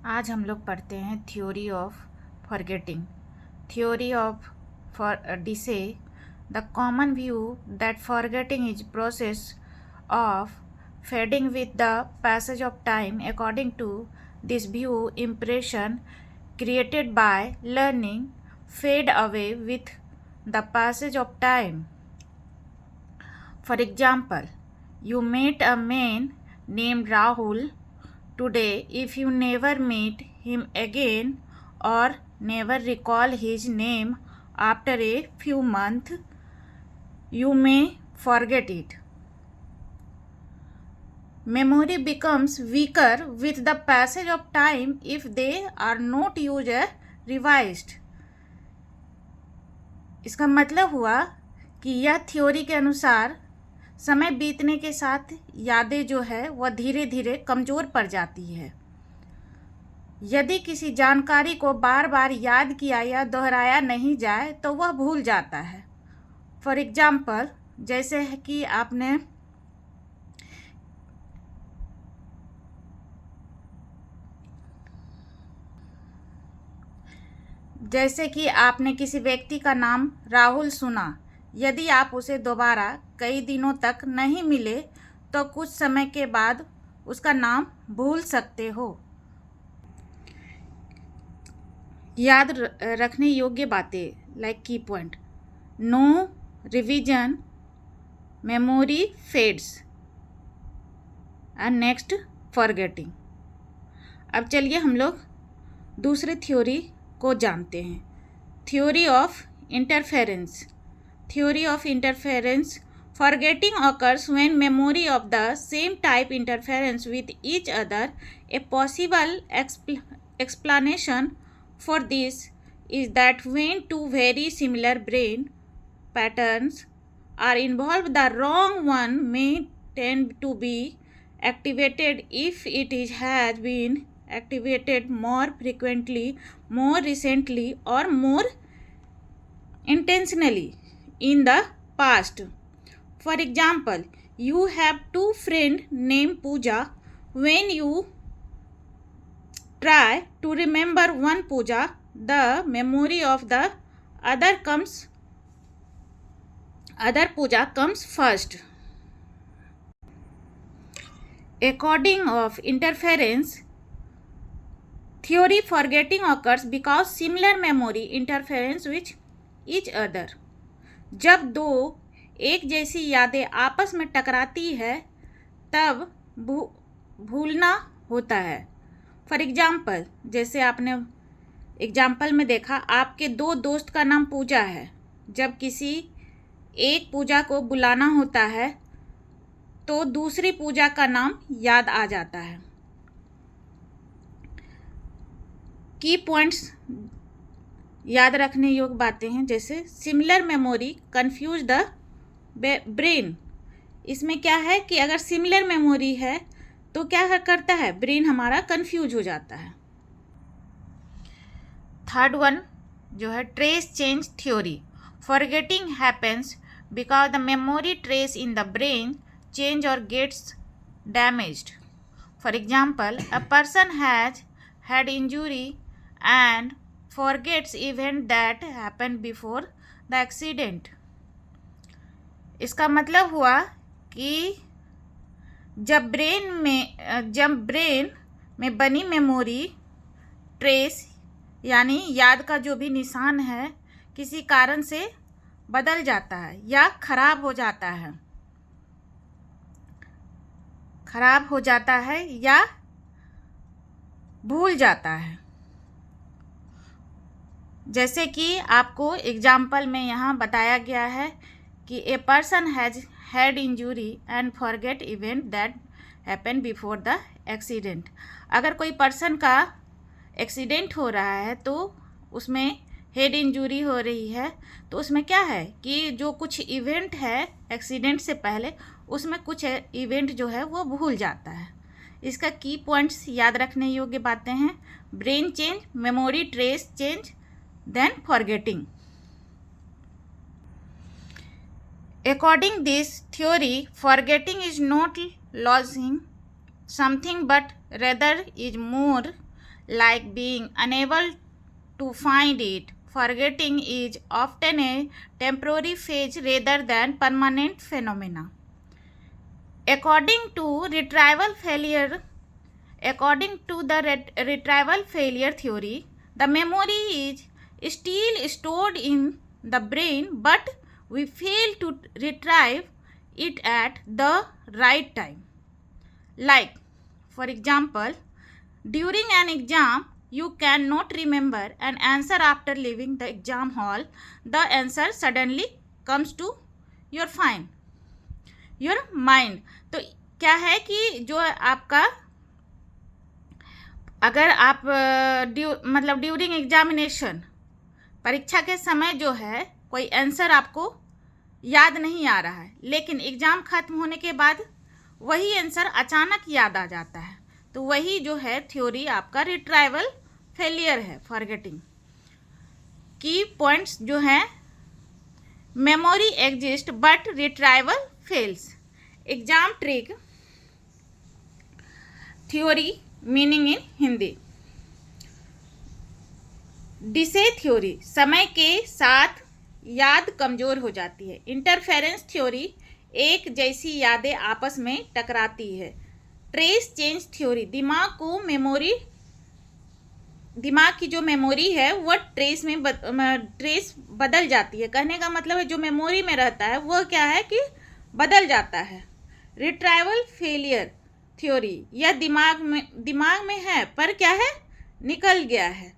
आज हम लोग पढ़ते हैं theory of forgetting. Theory of decay the common view that forgetting is process of fading with the passage of time. According to this view, impression created by learning fade away with the passage of time. For example, you met a man named Rahul today. If you never meet him again or never recall his name after a few months, you may forget it. Memory becomes weaker with the passage of time if they are not used or revised. इसका मतलब हुआ कि यह theory के अनुसार समय बीतने के साथ यादें जो है वह धीरे धीरे कमज़ोर पड़ जाती है यदि किसी जानकारी को बार बार याद किया या दोहराया नहीं जाए तो वह भूल जाता है। फॉर एग्जाम्पल, जैसे कि आपने किसी व्यक्ति का नाम राहुल सुना। यदि आप उसे दोबारा कई दिनों तक नहीं मिले तो कुछ समय के बाद उसका नाम भूल सकते हो। याद रखने योग्य बातें लाइक की point: no revision, memory fades and next forgetting. अब चलिए हम लोग दूसरे थ्योरी को जानते हैं, theory of interference. Theory of interference: forgetting occurs when memory of the same type interferes with each other. A possible explanation for this is that when two very similar brain patterns are involved, the wrong one may tend to be activated if it has been activated more frequently, more recently, or more intentionally in the past. For example, you have two friends named Pooja. When you try to remember one Pooja, the memory of the other Pooja comes first. According of interference theory, forgetting occurs because similar memory interferes with each other. जब दो एक जैसी यादें आपस में टकराती है तब भूलना होता है। फॉर एग्जाम्पल, जैसे आपने एग्जाम्पल में देखा, आपके दो दोस्त का नाम पूजा है। जब किसी एक पूजा को बुलाना होता है तो दूसरी पूजा का नाम याद आ जाता है। की पॉइंट्स याद रखने योग्य बातें हैं, जैसे similar memory confuse the brain. इसमें क्या है कि अगर सिमिलर मेमोरी है तो क्या करता है, ब्रेन हमारा कंफ्यूज हो जाता है। थर्ड वन जो है trace change theory. Forgetting happens because the memory trace in the brain change और gets damaged. For example, a person has had injury and forgets event that happened before the accident. इसका मतलब हुआ कि जब brain में बनी memory trace यानी याद का जो भी निशान है किसी कारण से बदल जाता है या खराब हो जाता है या भूल जाता है। जैसे कि आपको एग्जाम्पल में यहाँ बताया गया है कि a person has had injury and forget event that happen before the accident. अगर कोई पर्सन का एक्सीडेंट हो रहा है तो उसमें हेड इंजरी हो रही है तो उसमें क्या है कि जो कुछ इवेंट है एक्सीडेंट से पहले उसमें कुछ इवेंट जो है वो भूल जाता है। इसका की पॉइंट्स याद रखने योग्य बातें हैं: brain change, memory trace change, then forgetting. According this theory, forgetting is not losing something but rather is more like being unable to find it. Forgetting is often a temporary phase rather than permanent phenomena. According to the retrieval failure theory, the memory is still stored in the brain, but we fail to retrieve it at the right time. Like, for example, during an exam, you cannot remember an answer after leaving the exam hall. The answer suddenly comes to your mind. तो क्या है कि जो आपका अगर आप मतलब during examination, परीक्षा के समय जो है कोई आंसर आपको याद नहीं आ रहा है, लेकिन एग्ज़ाम खत्म होने के बाद वही आंसर अचानक याद आ जाता है, तो वही जो है थ्योरी आपका रिट्राइवल फेलियर है, फॉरगेटिंग। की पॉइंट्स जो हैं, memory exist but retrieval fails. Exam trick theory meaning in Hindi. Decay theory, समय के साथ याद कमज़ोर हो जाती है। इंटरफेरेंस थ्योरी, एक जैसी यादें आपस में टकराती है। ट्रेस चेंज थ्योरी, दिमाग की जो मेमोरी है वह ट्रेस बदल जाती है। कहने का मतलब है जो मेमोरी में रहता है वह क्या है कि बदल जाता है। रिट्राइवल फेलियर थ्योरी, यह दिमाग में है पर क्या है, निकल गया है।